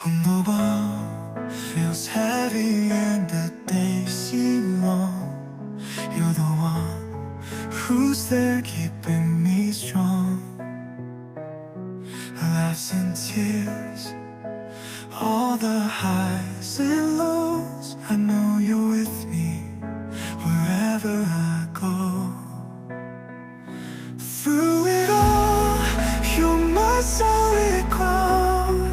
When the world feels heavy and the days seem long, you're the one who's there keeping me strong. Laughs and tears, all the highs and lows, I know you're with me wherever I go. Through it all, you're my solid ground.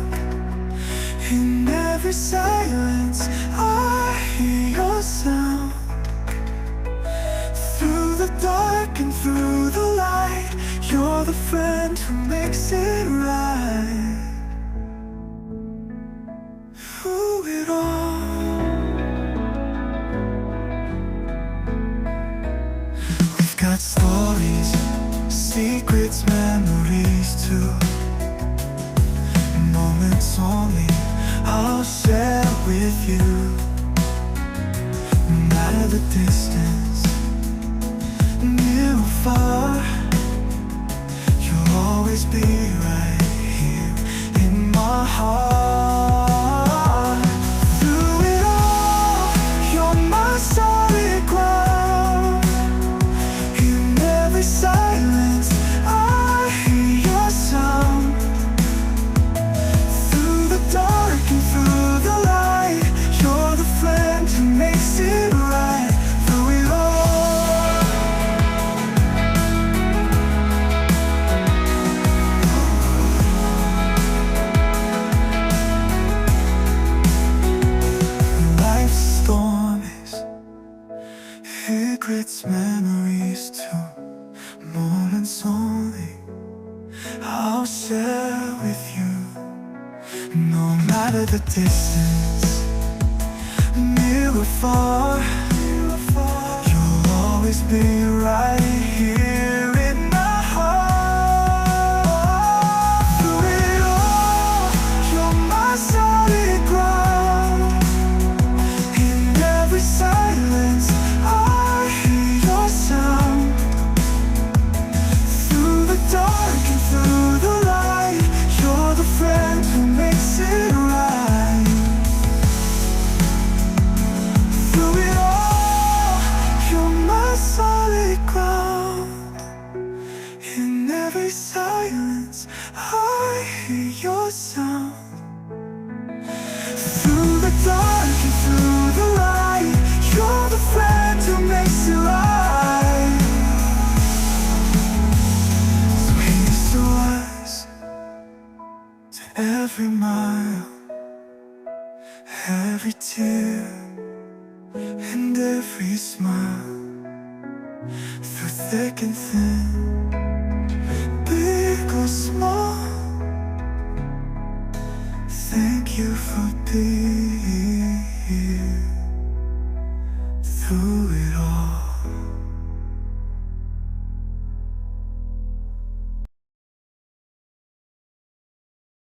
In every silence, I hear your sound. Through the dark and through the light, you're the friend who makes it right. Through it all, we've got stories, secrets, memories too. Moments only I'll share with you. No matter the distance, near or far, you'll always be right here in my heart. Through it all, you're my solid ground. In every silence, I hear your sound. Through the dark and through the light, you're the friend who makes it right. Through it all, life's storms, regrets, memories too. Moments only I'll share with you. No matter the distance, near or far, you'll always be right here in my heart. Through it all, you're my solid ground. In every silence, I hear your sound. Through the dark and through the light, you're the friend who makes it right. Through it all, you're my solid ground. In every silence, I hear your sound. Through the dark and through the light, you're the friend who makes it right. So here's to us, to every mile, every tear, and every smile. Through thick and thin, big or small, thank you for being here. Through it